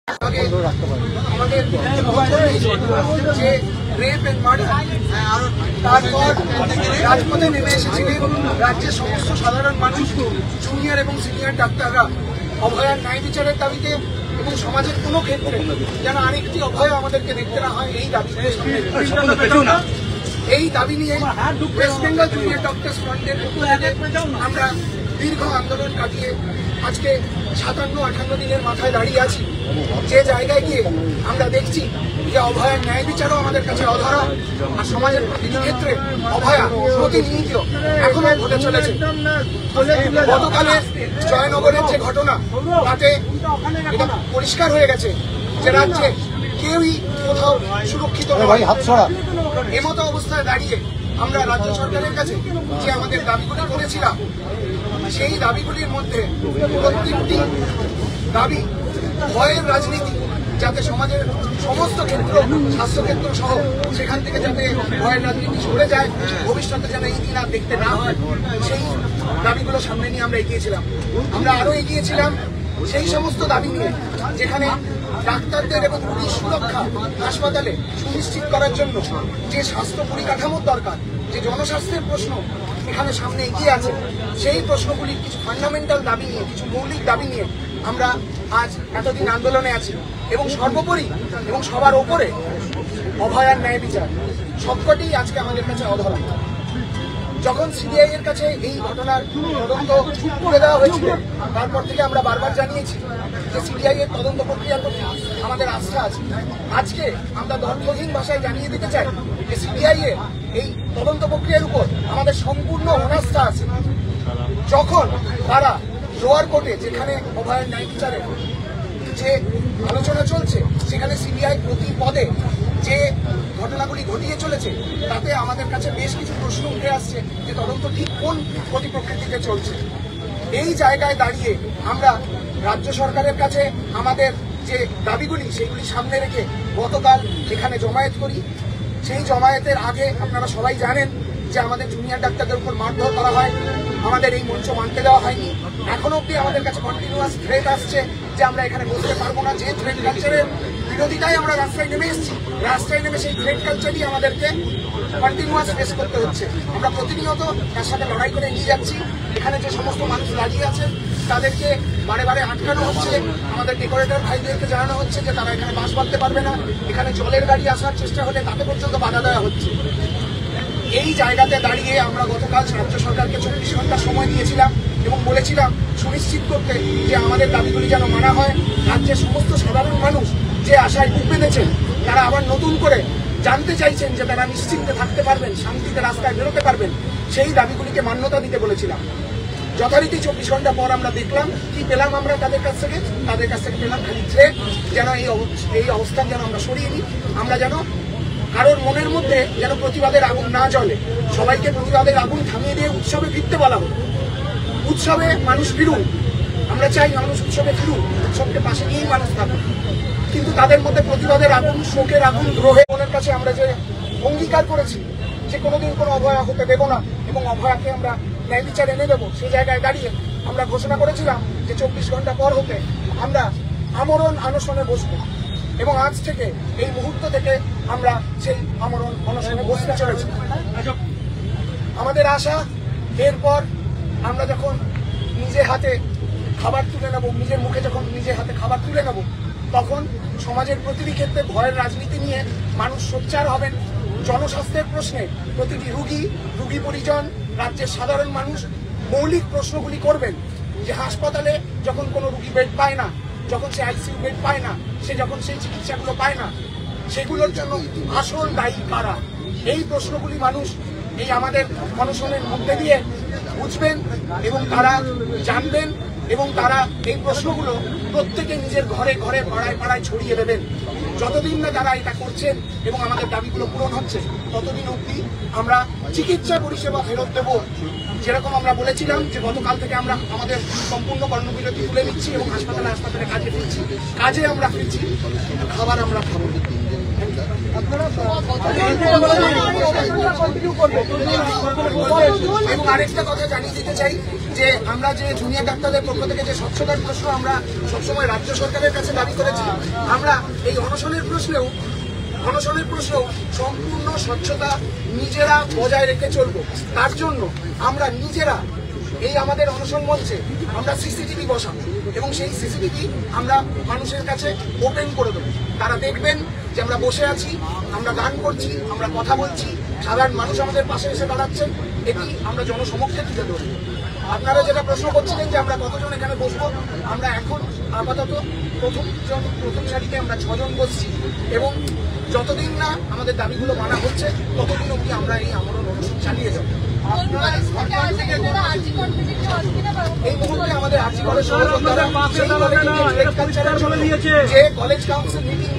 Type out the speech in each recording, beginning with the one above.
আমাদের যে rape and murder, তারপর রাজপথে নেমে এসেছিলেন রাজ্যের সমস্ত সাধারণ মানুষ, জুনিয়র এবং সিনিয়র ডাক্তাররা অভয়ার ন্যায় বিচারের দাবিতে এবং সমাজের কোনো ক্ষেত্রে যেন আরেকটি অভয় আমাদেরকে দেখতে না হয় এই দাবি নিয়ে ওয়েস্ট বেঙ্গল জুনিয়র ডক্টরস ফ্রন্টের পক্ষ থেকে আমরা দীর্ঘ আন্দোলন কাটিয়ে আজকে 57-58 দিনের মাথায় দাঁড়িয়ে আছি। যে জায়গায় গিয়ে আমরা দেখছি যে অভয়ার ন্যায় বিচারও আমাদের কাছে অধরা, আর সমাজের প্রতিটি ক্ষেত্রে অভয়া প্রতিনিয়ত এখনো ঘটে চলেছে। গতকালের জয়নগরের যে ঘটনা, তাতে এটা পরিষ্কার হয়ে গেছে যে রাজ্যে কেউই কোথাও সুরক্ষিত নয়। এমতো অবস্থায় দাঁড়িয়ে আমরা রাজ্য সরকারের কাছে যে আমাদের দাবিগুলি করেছিলাম, সেই দাবিগুলির মধ্যে প্রত্যেকটি দাবি ভয়ের রাজনীতি, যাতে সমাজের সমস্ত ক্ষেত্র, স্বাস্থ্যক্ষেত্র সহ সেখান থেকে যাতে ভয়ের রাজনীতি সরে যায়, ভবিষ্যতে যেন এই দিন আর দেখতে না হয়, সেই দাবিগুলো সামনে নিয়ে আমরা এগিয়েছিলাম। আমরা আরো এগিয়েছিলাম সেই সমস্ত দাবি নিয়ে যেখানে ডাক্তারদের এবং পুলিশ সুরক্ষা হাসপাতালে সুনিশ্চিত করার জন্য যে স্বাস্থ্য পরিকাঠামোর দরকার, যে জনস্বাস্থ্যের প্রশ্ন এখানে সামনে এগিয়ে আছে, সেই প্রশ্নগুলির কিছু ফান্ডামেন্টাল দাবি নিয়ে, কিছু মৌলিক দাবি নিয়ে আমরা আজ এতদিন আন্দোলনে আছি। এবং সর্বোপরি এবং সবার ওপরে অভয়ার ন্যায় বিচার, সবকটি আজকে আমাদের কাছে অধরা। যখন সিবিআই এর কাছে এই ঘটনার তদন্ত করে দেওয়া হয়েছিল, তারপর থেকে আমরা বারবার জানিয়েছি যে সিবিআই এর তদন্ত প্রক্রিয়ার প্রতি আমাদের আস্থা আছে। আজকে আমরা দর্থহীন ভাষায় জানিয়ে দিতে চাই যে সিবিআই এর এই তদন্ত প্রক্রিয়ার উপর আমাদের সম্পূর্ণ অনাস্থা আছে। যখন তারা লোয়ার কোর্টে, যেখানে অভয়ার ন্যায় বিচারে যে আলোচনা চলছে, সেখানে সিবিআই প্রতি পদে যে ঘটনাগুলি ঘটিয়ে চলেছে, তাতে আমাদের কাছে বেশ কিছু প্রশ্ন উঠে আসছে যে তদন্ত ঠিক কোন গতি প্রকৃতিতে চলছে। এই জায়গায় দাঁড়িয়ে আমরা রাজ্য সরকারের কাছে আমাদের যে দাবিগুলি, সেগুলি সামনে রেখে গতকাল এখানে জমায়েত করি। সেই জমায়েতের আগে আপনারা সবাই জানেন যে আমাদের জুনিয়র ডাক্তারদের উপর মারধর করা হয়, আমাদের এই মঞ্চ মানতে দেওয়া হয়নি। এখনো অব্দি আমাদের কাছে কন্টিনিউয়াস থ্রেট আসছে যে আমরা এখানে বসতে পারবো না। যে থ্রেট কালচারের বিরোধিতায় আমরা রাস্তায় নেমে এসেছি, রাস্তায় নেমে সেই থ্রেট কালচারই আমাদেরকে কন্টিনিউয়াস ফেস করতে হচ্ছে। আমরা প্রতিনিয়ত তার সাথে লড়াই করে এগিয়ে যাচ্ছি। এখানে যে সমস্ত মানুষ দাঁড়িয়ে আছেন তাদেরকে বারে বারে আটকানো হচ্ছে। আমাদের ডেকোরেটর ভাইদেরকে জানানো হচ্ছে যে তারা এখানে বাস বাঁধতে পারবে না। এখানে জলের গাড়ি আসার চেষ্টা হলে তাতে পর্যন্ত বাধা দেওয়া হচ্ছে। এই জায়গাতে দাঁড়িয়ে আমরা গতকাল রাজ্য সরকারকে 24 ঘন্টা সময় দিয়েছিলাম এবং বলেছিলাম সুনিশ্চিত করতে যে আমাদের দাবিগুলি যেন মানা হয়। রাজ্যের সমস্ত সাধারণ মানুষ যে আশায় বুক বেঁধেছেন, তারা আবার নতুন করে জানতে চাইছেন যে তারা নিশ্চিন্তে থাকতে পারবেন, শান্তিতে রাস্তায় বেরোতে পারবেন, সেই দাবিগুলিকে মান্যতা দিতে বলেছিলাম। যথারীতি 24 ঘন্টা পর আমরা দেখলাম কি পেলাম। আমরা তাদের কাছ থেকে পেলাম খালি থ্রেট, যেন এই অবস্থান যেন আমরা সরিয়ে নিই, আমরা যেন কারোর মনের মধ্যে যেন প্রতিবাদের আগুন না জ্বলে, সবাইকে প্রতিবাদের আগুন থামিয়ে দিয়ে উৎসবে ফিরতে বলা হোক। উৎসবে মানুষ ফিরুন, আমরা চাই মানুষ উৎসবে ফিরুন, উৎসবকে পাশে নিয়েই মানুষ থাকুন, কিন্তু তাদের মধ্যে প্রতিবাদের আগুন, শোকের আগুন, দ্রোহে মনের কাছে আমরা যে অঙ্গীকার করেছি যে কোনোদিন কোনো অভয়া হতে দেব না এবং অভয়াকে আমরা ন্যায় বিচার এনে দেবো, সেই জায়গায় দাঁড়িয়ে আমরা ঘোষণা করেছিলাম যে 24 ঘন্টা পর হতে আমরা আমরণ অনশনে বসবো। এবং আজ থেকে, এই মুহূর্ত থেকে আমরা সেই আমরণ অনশনে বসতে চলেছি। আমাদের আশা, এরপর আমরা যখন নিজে হাতে খাবার তুলে নেব, নিজের মুখে যখন নিজে হাতে খাবার তুলে নেব, তখন সমাজের প্রতিটি ক্ষেত্রে ভয়ের রাজনীতি নিয়ে মানুষ সোচ্চার হবেন। জনস্বাস্থ্যের প্রশ্নে প্রতিটি রুগী পরিজন, রাজ্যের সাধারণ মানুষ মৌলিক প্রশ্নগুলি করবেন যে হাসপাতালে যখন কোনো রুগী বেড পায় না, যখন সে আইসিইউ বেড পায় না, সে যখন সেই চিকিৎসাগুলো পায় না, সেগুলোর জন্য আসল দায়ী কারা? এই প্রশ্নগুলি মানুষ এই আমাদের অনশনের মধ্যে দিয়ে বুঝবেন এবং তারা জানবেন এবং তারা এই প্রশ্নগুলো প্রত্যেকে নিজের ঘরে ঘরে, পাড়ায় পাড়ায় ছড়িয়ে দেবেন। যতদিন না তারা এটা করছেন এবং আমাদের দাবিগুলো পূরণ হচ্ছে, ততদিন অবধি আমরা চিকিৎসা পরিষেবা ফেরত দেব। যেরকম আমরা বলেছিলাম যে গতকাল থেকে আমরা আমাদের সম্পূর্ণ কর্মবিরতি তুলে নিচ্ছি এবং হাসপাতালে কাজে ফিরছি, কাজে আমরা ফিরছি, কিন্তু খাবার আমরা খাবো। এবং আরেকটা কথা জানিয়ে দিতে চাই যে আমরা যে জুনিয়র ডাক্তারদের পক্ষ থেকে যে স্বচ্ছতার প্রশ্ন আমরা সবসময় রাজ্য সরকারের কাছে দাবি করেছি, আমরা এই অনশনের প্রশ্নেও সম্পূর্ণ স্বচ্ছতা নিজেরা বজায় রেখে চলবো। তার জন্য আমরা নিজেরা এই আমাদের অনশন মঞ্চে আমরা সিসিটিভি বসাবো এবং সেই সিসিটিভি আমরা মানুষের কাছে ওপেন করে দেবো। তারা দেখবেন যে আমরা বসে আছি, আমরা গান করছি, আমরা কথা বলছি, সাধারণ মানুষ আমাদের পাশে এসে দাঁড়াচ্ছেন, এটি আমরা জনসমক্ষে তুলে ধরবো। আপনারা যেটা প্রশ্ন করছিলেন যে আমরা কতজন এখানে বসবো, আমরা এখন আপাতত প্রথম সারিতে আমরা 6 জন বসছি এবং যতদিন না আমাদের দাবিগুলো মানা হচ্ছে ততদিন অবধি আমরা এই আমরণ অনুষ্ঠান চালিয়ে যাবো। এই মুহূর্তে আমাদের যে কলেজ কাউন্সিল মিটিং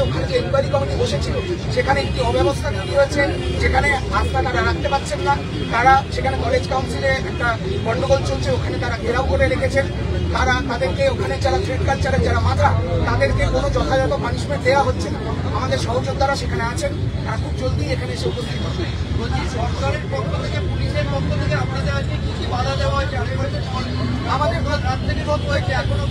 ওখানে যে ইনকোয়ারি কমিটি বসেছিল সেখানে একটি অব্যবস্থা তৈরি হয়েছে, যেখানে আস্থা তারা রাখতে পারছেন না। তারা সেখানে কলেজ কাউন্সিলে একটা গন্ডগোল চলছে, ওখানে তারা ঘেরাও করে রেখেছেন। তাদেরকে ওখানে যারা থ্রেড কালচারের যারা মাথা, তাদেরকে কোনো যথাযথ পানিশমেন্ট দেওয়া হচ্ছে না। আমাদের সহযোদ্ধারা সেখানে আছেন, তারা খুব জলদি এখানে এসে উপস্থিত হবে। সরকারের পক্ষ থেকে, পুলিশের পক্ষ থেকে আপনাদের আজকে কি কি বাধা দেওয়া হয়েছে? আমাদের রাত থেকে রোদ হয়েছে, এখনো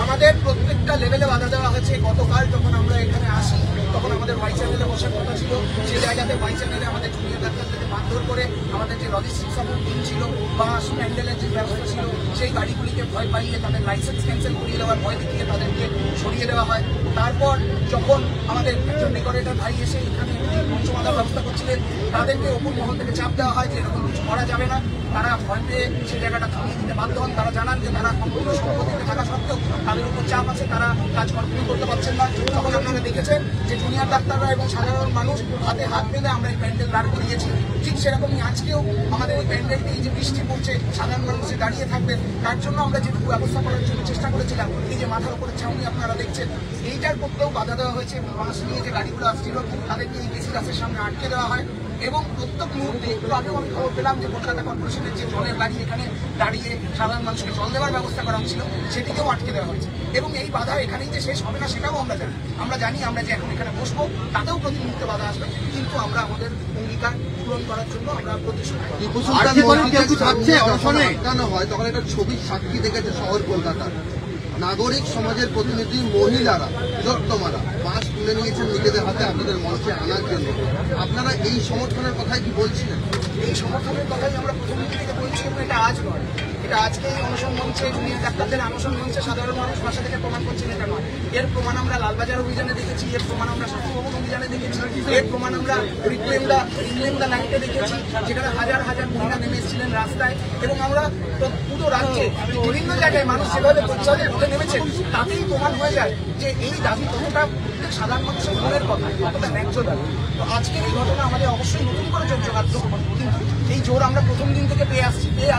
আমাদের প্রত্যেকটা লেভেলে বাধা দেওয়া হয়েছে। গতকাল যখন আমরা এখানে আসি তখন আমাদের ওয়াই চ্যানেলে বসার কথা ছিল, সেই জায়গাতে ওয়াই চ্যানেলে আমাদের জুনিয়র ডাক্তারদেরকে মারধর করে আমাদের যে লজিস্টিক সাপোর্ট টিম ছিল বা প্যান্ডেলের যে ব্যবস্থা ছিল সেই গাড়িগুলিকে ভয় পাইয়ে তাদের লাইসেন্স ক্যান্সেল করিয়ে দেওয়ার ভয় দেখিয়ে তাদেরকে সরিয়ে দেওয়া হয়। তারপর যখন আমাদের একজন ডেকোরেটর ভাই এসে এখানে মঞ্চ বাঁধার ব্যবস্থা করছিলেন, তাদেরকে ওপর মহল থেকে চাপ দেওয়া হয় যে এরকম কিছু করা যাবে না। তারা ভয় পেয়ে সেই জায়গাটা থামিয়ে দিতে বাধ্য হন। তারা জানান যে তারা সম্পূর্ণ সম্পত্তিতে থাকা সত্ত্বেও তাদের উপর চাপ আছে, তারা কাজ কন্টিনিউ করতে পারছেন না। তখন আপনারা দেখেছেন যে জুনিয়র ডাক্তাররা এবং সাধারণ মানুষ হাতে হাত বেঁধে আমরা এই প্যান্ডেল দাঁড় করিয়েছি। ঠিক সেরকমই আজকেও আমাদের এই প্যান্ডেলটি, এই যে বৃষ্টি পড়ছে, সাধারণ মানুষে দাঁড়িয়ে থাকবে, তার জন্য আমরা যেটুকু ব্যবস্থা করার জন্য চেষ্টা করেছিলাম, এই যে মাথার উপরে ছাউনি আপনারা দেখছেন, এইটার পক্ষেও বাধা দেওয়া হয়েছে। বাস নিয়ে যে গাড়িগুলো আসছিল তাদেরকে এই বেশি গাছের সামনে আটকে দেওয়া হয় এবং প্রত্যেক মুহূর্তে একটু আগেও আমি খবর পেলাম যে কলকাতা কর্পোরেশনের যে জলের গাড়ি এখানে দাঁড়িয়ে সাধারণ মানুষকে জল দেওয়ার ব্যবস্থা করা হচ্ছিল সেটিকেও আটকে দেওয়া হয়েছে। এবং এই বাধা এখানেই যে শেষ হবে না সেটাও আমরা জানি আমরা যে এখন এখানে বসবো তাতেও প্রতি মুহূর্তে বাধা আসবে, কিন্তু আমরা আমাদের অঙ্গীকার পূরণ করার জন্য আমরা প্রতিশ্রুতি। হয় তখন একটা ছবির সাক্ষী দেখেছে শহর কলকাতা, নাগরিক সমাজের প্রতিনিধি মহিলারা, তিলোত্তমারা বাঁশ তুলে নিয়েছেন নিজেদের হাতে আপনাদের মঞ্চে আনার জন্য। আপনারা এই সমর্থনের কথাই কি বলছিলেন? এই সমর্থনের কথাই আমরা প্রথম দিন থেকে বলছি, এটা আজ নয়, এটা আজকে এই অনশন মঞ্চে জুনিয়র ডাক্তারদের অনশন মঞ্চে সাধারণ মানুষ ভাষা থেকে প্রমাণ করছেন এটা নয়। এর প্রমাণ আমরা লালবাজার অভিযানে দেখেছি, এর প্রমাণ আমরা শাস্তিভবন অভিযানে দেখেছি, এর প্রমাণ আমরা রিক্লেম দ্য লাইটে দেখেছি, যেখানে হাজার হাজার মহিলা নেমে এসেছিলেন রাস্তায়। এবং আমরা পুরো রাজ্যে বিভিন্ন জায়গায় মানুষ যেভাবে প্রচারের পথে নেমেছেন তাতেই প্রমাণ হয়ে যায় যে এই দাবি কতটা সাধারণ মানুষের মনের কথা, কতটা ন্যায্য দাবি। তো আজকের এই ঘটনা আমাদের অবশ্যই নতুন করে জোর জোগাড়, কিন্তু এই জোর আমরা প্রথম দিন থেকে পেয়ে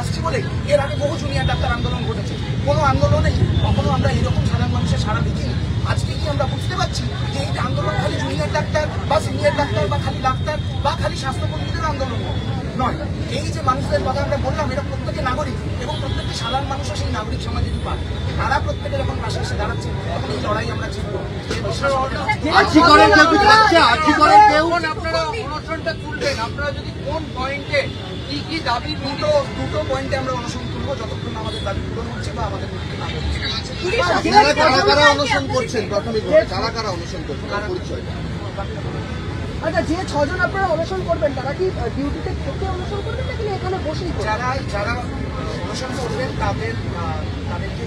আসছি বলে এর আগে বহু জুনিয়র ডাক্তার আন্দোলন ঘটেছে, কোনো আন্দোলনেই কখনো আমরা এরকম সাধারণ মানুষের সারা দেখিনি। আজকে কি আমরা বুঝতে পারছি যে এই আন্দোলন খালি জুনিয়র ডাক্তার বা সিনিয়র ডাক্তার বা খালি ডাক্তার বা খালি স্বাস্থ্যকর্মীদের আন্দোলন নয়। এই যে মানুষদের কথা আমরা বললাম, এটা প্রত্যেকে নাগরিক এবং প্রত্যেকটি সাধারণ মানুষও সেই নাগরিক সমাজের পান। তারা প্রত্যেকে যখন পাশে এসে দাঁড়াচ্ছে তখন এই লড়াই আমরা জিতবো। আপনারা অনশনটা তুলবেন, আপনারা যদি কোন পয়েন্টে কি কি দাবি, দুটো পয়েন্টে আমরা অনশন তুলবো যতক্ষণ আমাদের দাবি পূরণ হচ্ছে বা আমাদের কারা অনশন করছেন, প্রাথমিকভাবে কারা অনশন করছেন পরিচয়? আচ্ছা, যে 6 জন আপনারা অনশন করবেন তারা কি ডিউটিতে থেকে অনশন করবেন নাকি এখানে বসেই? যারা অনশন করবেন তাদেরকে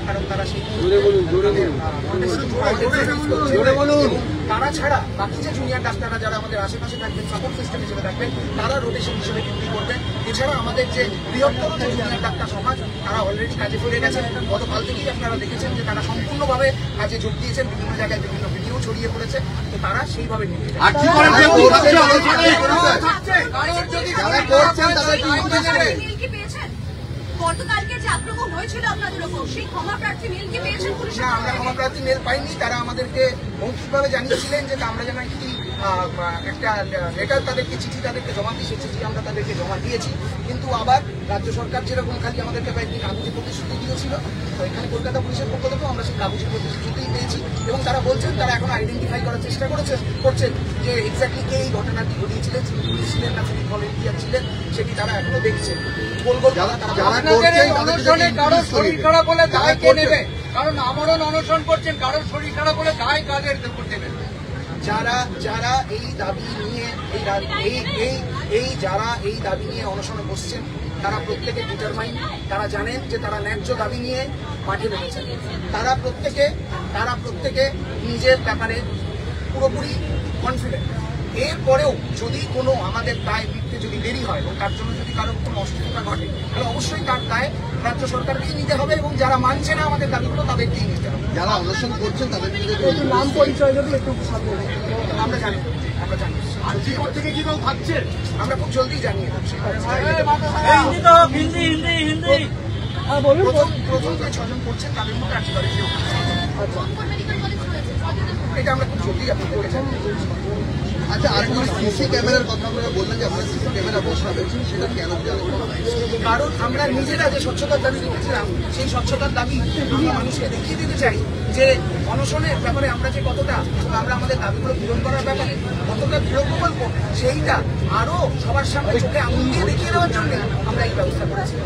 কারণ তারা সেই তারা ছাড়া বাকি যে জুনিয়র ডাক্তাররা যারা আমাদের আশেপাশে থাকবেন, সাপোর্ট সিস্টেম হিসেবে থাকবেন, তারা রোটেশন হিসেবে ডিউটি করবেন। এছাড়া আমাদের যে বৃহত্তর যে জুনিয়র ডাক্তার সমাজ তারা অলরেডি কাজে ফিরে গেছেন। গতকাল থেকেই আপনারা দেখেছেন যে তারা সম্পূর্ণভাবে কাজে যোগ দিয়েছেন, বিভিন্ন জায়গায় বিভিন্ন ভিডিও ছড়িয়ে পড়েছে, তো তারা সেইভাবে নিয়ে গতকালকে যে আক্রমণ হয়েছিল আপনাদের উপর, সেই ক্ষমাপ্রার্থী মেল কি পেয়েছেন? না, আমরা ক্ষমাপ্রার্থী মেল পাইনি। তারা আমাদেরকে মৌখিকভাবে জানিয়েছিলেন যে আমরা যেন একটি একটা লেটার তাদেরকে চিঠি তাদেরকে জমা দিয়ে সে চিঠি আমরা তাদেরকে জমা দিয়েছি, কিন্তু আবার রাজ্য সরকার যেরকম খালি আমাদেরকে কয়েকটি কাগজে প্রতিশ্রুতি দিয়েছিল, তো এখানে কলকাতা পুলিশের পক্ষ থেকেও আমরা সেই কাগজে প্রতিশ্রুতিই পেয়েছি এবং তারা বলছেন তারা এখন আইডেন্টিফাই করার চেষ্টা করছেন যে এক্স্যাক্টলি কে এই ঘটনাটি ঘটিয়েছিলেন, পুলিশ ছিলেন না তিনি ভলেন্টিয়ার ছিলেন সেটি তারা এখনো দেখছেন। কারো শরীর খারাপ হলে দায় কে নেবে? কারণ আমরণ অনশন করছেন, কারোর শরীর খারাপ হলে দায় কাদের উপর দেবেন? যারা এই দাবি নিয়ে যারা এই দাবি নিয়ে অনশনে বসছেন তারা প্রত্যেকে ডিটারমাইন, তারা জানেন যে তারা ন্যায্য দাবি নিয়ে মাঠে নেমেছেন, তারা প্রত্যেকে নিজের ব্যাপারে পুরোপুরি কনফিডেন্ট। এরপরেও যদি কোনো আমাদের দায় মিটতে যদি দেরি হয় এবং তার জন্য যদি কারোর কোনো অসুবিধা ঘটে তাহলে অবশ্যই তার দায় রাজ্য সরকারকেই নিতে হবে এবং যারা মানছে না আমাদের দাবিগুলো তাদেরকেই নিতে হবে। যারা অনশন করছেন তাদের নাম পরিচয় যদি একটু সামনে আমরা জানি আজকের থেকে কি কেউ থাকছে? আমরা খুব জলদি জানিয়ে দেবো। বলুন। প্রথম যে 6 জন করছেন তাদের মধ্যে একেবারে কেউ নেই। মেডিকেল কলেজ হয়েছে এটা আমরা খুব জলদি আপনাদেরকে জানিয়ে দেবো। আচ্ছা, আর সিসি ক্যামেরার কথা আপনারা বললেন যে আপনারা সিসি ক্যামেরা বসাবেন, সেটা কেন জানেন? কারণ আমরা নিজেরা যে স্বচ্ছতার দাবি রেখেছিলাম সেই স্বচ্ছতার দাবি আমরা মানুষকে দেখিয়ে দিতে চাই যে অনশনের ব্যাপারে আমরা যে কতটা আমরা আমাদের দাবিগুলো পূরণ করার ব্যাপারে কতটা দৃঢ় প্রকল্প সেইটা আরো সবার সামনে চোখে আঙুল দিয়ে দেখিয়ে দেওয়ার জন্য আমরা এই ব্যবস্থা করেছি।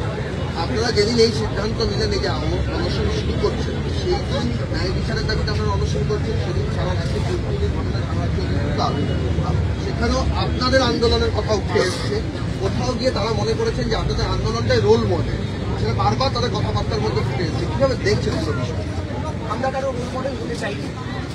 আপনারা যেদিন এই সিদ্ধান্ত নিলেন এই যে অনশন শুরু করছেন, সেই দিন ন্যায় বিচারের দাবিতে আপনারা অনশন করছেন, সেদিন সারা রাজ্যে দুর্নীতির ঘটনা সারা রাজ্যে সেখানেও আপনাদের আন্দোলনের কথা উঠে এসছে। কোথাও গিয়ে তারা মনে করেছেন যে আপনাদের আন্দোলনটাই রোল মডেল, সেটা বারবার তাদের কথাবার্তার মধ্যে ফুটে এসছে। কিভাবে দেখছেন এই বিষয়? আমরা কারো রোল মডেল হতে চাইনি।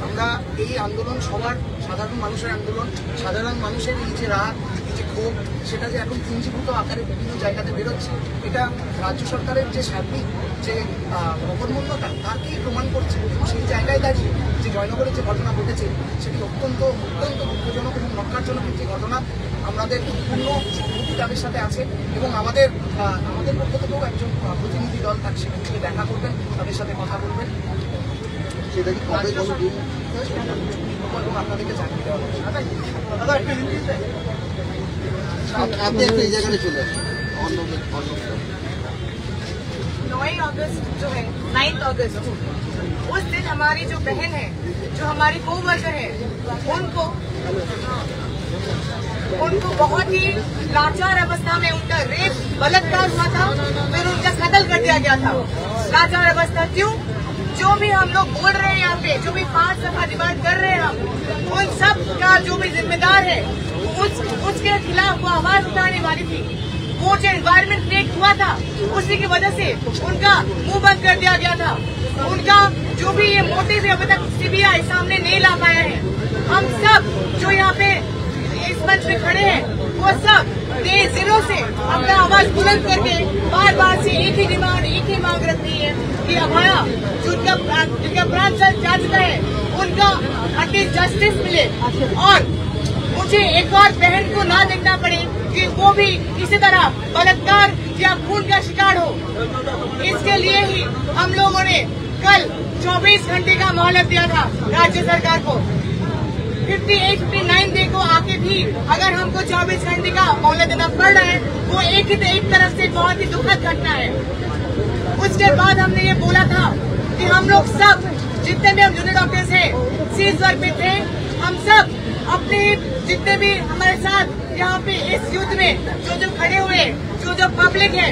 আমরা এই আন্দোলন সবার সাধারণ মানুষের আন্দোলন, সাধারণ মানুষের এই যে রাগ, এই যে ক্ষোভ, সেটা যে এখন পুঞ্জীভূত আকারে বিভিন্ন জায়গাতে বেরোচ্ছে, এটা রাজ্য সরকারের যে সার্বিক যে অকর্মণ্যতা তাকেই প্রমাণ করছে। সেই জায়গায় দাঁড়িয়ে যে জয়নগরের যে ঘটনা ঘটেছে সেটি অত্যন্ত দুঃখজনক এবং নক্কারজনক একটি ঘটনা। আমাদের পূর্ণ স্বীকৃতি তাদের সাথে আছে এবং আমাদের পক্ষ থেকেও একজন প্রতিনিধি দল তার সেখানে দেখা করবেন, তাদের সাথে কথা বলবেন। সেটা কি কবে কোনো দিন আপনাদেরকে জানিয়ে দেওয়া হবে। আপনি একটু এই জায়গায় চলে আসেন। 9 अगस्त जो है 9 अगस्त उस दिन हमारी जो बहन है, जो हमारी को वर्कर है, उनको बहुत ही लाचार अवस्था में उनका रेप बलात्कार हुआ था, फिर उनका कत्ल कर दिया गया था। लाचार अवस्था क्यों? जो भी हम लोग बोल रहे हैं यहाँ पे, जो भी 5 दफा डिमांड कर रहे हैं हम, उन सब का जो भी जिम्मेदार है उसके खिलाफ वो आवाज उठाने वाली थी। वो जो एनवायरमेंट क्रिएट हुआ था उसी की वजह से उनका मुंह बंद कर दिया गया था। उनका जो भी ये मोटिव है अभी तक सीबीआई सामने नहीं ला पाया है। हम सब जो यहाँ पे इस मंच में खड़े हैं वो सब तेज दिनों से अपना आवाज बुलंद करके बार बार से एक ही डिमांड, एक ही मांग रख रही है कि अभया जिनका प्राण जा चुका है उनका एटलीस्ट जस्टिस मिले और मुझे एक और बहन को ना देखना पड़े कि वो भी इसी तरह बलात्कार या खून का शिकार हो। इसके लिए ही हम लोगों ने कल 24 घंटे का मोहलत दिया था राज्य सरकार को। 58-59 डे को आके भी अगर हमको 24 घंटे का मोहलत देना पड़ रहा है, वो एक तरफ से बहुत ही दुखद घटना है। उसके बाद हमने ये बोला था कि हम लोग सब जितने भी हम जूनियर डॉक्टर्स हैं सीज वर्क में थे, हम सब अपने जितने भी हमारे साथ यहाँ पे इस युद्ध में जो खड़े हुए, जो पब्लिक है,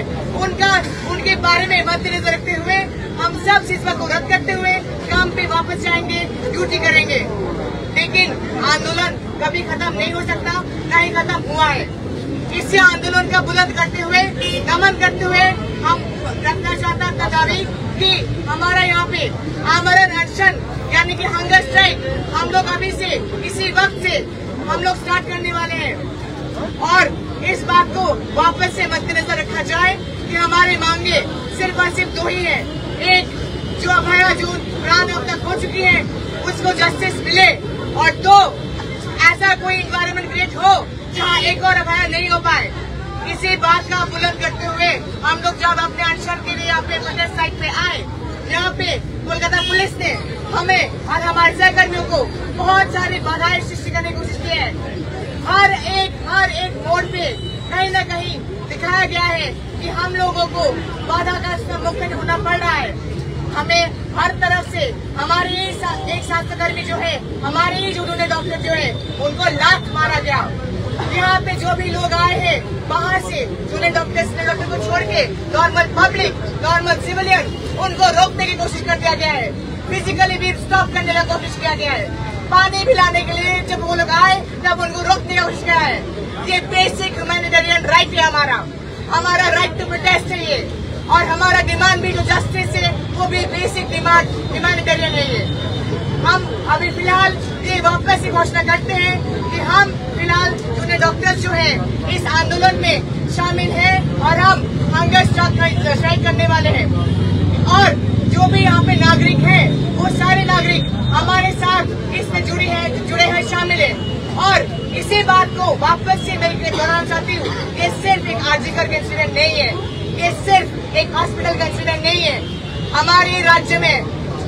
उनके बारे में मद्देनजर रखते हुए हम सब सीजवा को रद्द करते हुए काम पे वापस जाएंगे, ड्यूटी करेंगे। लेकिन आंदोलन कभी खत्म नहीं हो सकता, न ही खत्म हुआ है। इसी आंदोलन का बुलंद करते हुए, दमन करते हुए हम रखना चाहता था दावी कि हमारा यहाँ पे आमरण अनशन यानी कि हंगर स्ट्राइक हम लोग अभी से इसी वक्त से हम लोग स्टार्ट करने वाले हैं और इस बात को वापस से मद्देनजर रखा जाए कि हमारी मांगे सिर्फ और सिर्फ 2 ही है। एक, जो अभया जो प्राण अब तक हो चुकी है उसको जस्टिस मिले और 2, ऐसा कोई एनवायरनमेंट क्रिएट हो जहाँ एक और अभया नहीं हो पाए। इसी बात का बुलंद करते हुए हम लोग जब अपने अनशन के लिए यहाँ पे प्रोटेस्ट साइट पे आए, यहाँ पे कोलकाता पुलिस ने हमें और हमारे सहकर्मियों को बहुत सारी बाधाएं सृष्टि करने की कोशिश की है। हर एक मोड़ पे कहीं न कहीं दिखाया गया है कि हम लोगों को बाधा का सम्मुखीन होना पड़ रहा है। हमें हर तरफ से हमारे एक स्वास्थ्यकर्मी जो है, हमारे ही जो डॉक्टर जो है, उनको लात मारा गया। यहाँ पे जो भी लोग आए हैं बाहर से, जूनियर डॉक्टर को छोड़ के नॉर्मल पब्लिक, नॉर्मल सिविलियन, उनको रोकने की कोशिश कर दिया गया है। फिजिकली भी स्टॉप करने की कोशिश किया गया है। पानी पिलाने के लिए जब वो लोग आए तब उनको रोकने की कोशिश किया है। ये बेसिक ह्यूमैनिटेरियन राइट है हमारा राइट टू प्रोटेस्ट है ये, और हमारा डिमांड भी जो जस्टिस है वो भी बेसिक डिमांड ह्यूमैनिटेरियन है ये। हम अभी फिलहाल ये वापस ही घोषणा करते हैं कि हम फिलहाल जूनियर डॉक्टर्स जो है इस आंदोलन में शामिल हैं और हम हंगर स्ट्राइक करने वाले हैं। और जो भी यहाँ पे नागरिक हैं वो सारे नागरिक हमारे साथ इसमें जुड़े हैं, शामिल हैं। और इसी बात को वापस से मैं दोहराना चाहती हूँ, ये सिर्फ एक आरजीकर का इंसिडेंट नहीं है, ये सिर्फ एक हॉस्पिटल का इंसिडेंट नहीं है। हमारे राज्य में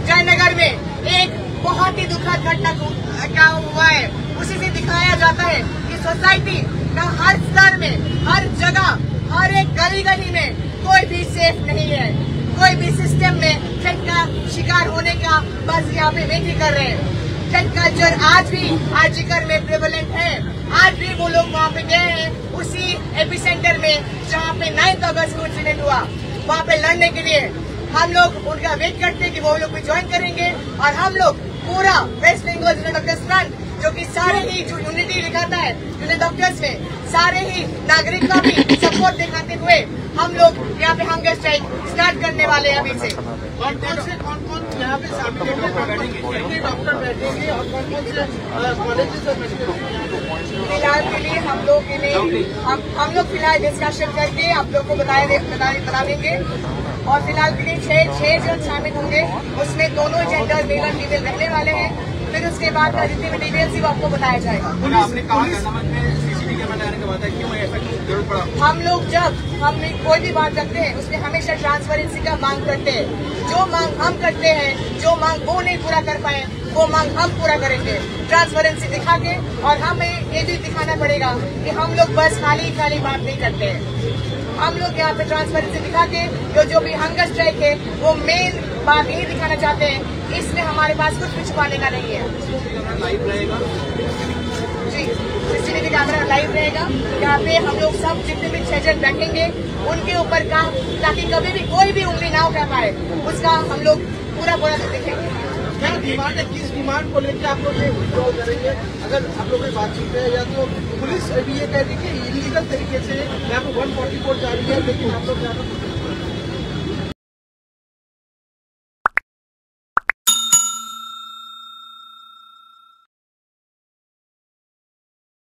जयनगर में एक बहुत ही दुखद घटना क्या हुआ है, उसी से दिखाया जाता है कि सोसाइटी का हर स्तर में, हर जगह, हर एक गली गली में कोई भी सेफ नहीं है। कोई भी सिस्टम में थ्रेट का शिकार होने का बस यहाँ पे वेट ही कर रहे हैं। थ्रेट कल्चर आज भी आरजीकर में प्रेवलेंट है। आज भी वो लोग वहाँ पे गए हैं उसी एपिसेंटर में जहाँ पे 9 अगस्त को इंसिडेंट हुआ, वहाँ पे लड़ने के लिए। हम लोग उनका वेट करते हैं कि वो लोग भी ज्वाइन करेंगे और हम लोग पूरा West Bengal junior doctors front, जो कि सारे ही जो यूनिटी दिखाता है जूनियर डॉक्टर्स में, सारे ही नागरिक का भी सपोर्ट दिखाते हुए हम लोग यहाँ पे हंगर स्ट्राइक स्टार्ट करने वाले हैं अभी से। कौन कौन यहाँ पे शामिल होंगे, डॉक्टर बैठेंगे और कौन कौन से कॉलेजेस और फिलहाल के लिए हम लोग फिलहाल डिस्कशन करके आप लोग को बता देंगे। और फिलहाल के लिए 6 जन शामिल होंगे, उसमें दोनों जेंडर मेल और फीमेल रहने वाले हैं। फिर उसके बाद का जितने भी डिटेल्स ही वो आपको बताया जाएगा। आपने कहा CCTV कैमरा लगाने के बाद क्यों ऐसा जरूरत पड़ा? हम लोग जब हम कोई भी बात करते हैं उसमें हमेशा ट्रांसपेरेंसी का मांग करते हैं। जो मांग हम करते हैं, जो मांग वो नहीं पूरा कर पाए, वो मांग हम पूरा करेंगे ट्रांसपेरेंसी दिखा के। और हमें ये भी दिखाना पड़ेगा कि हम लोग बस खाली बात नहीं करते हैं। हम लोग यहाँ पे ट्रांसपेरेंसी दिखा के जो भी हंगर स्ट्राइक है वो मेन बात यही दिखाना चाहते हैं। इसमें हमारे पास कुछ भी छुपाने का नहीं है। जी, CCTV कैमरा लाइव रहेगा। यहाँ पे हम लोग सब जितने भी 6 जन बैठेंगे उनके ऊपर का, ताकि कभी भी कोई भी उंगली ना उठा पाए, उसका हम लोग पूरा देखेंगे। क्या डिमांड है, किस डिमांड को लेकर आप लोग विड्रॉ करेंगे? अगर आप लोग बातचीत है या तो पुलिस भी ये कह रही है कि इलीगल तरीके से यहाँ पे 144 जारी है, लेकिन आप लोग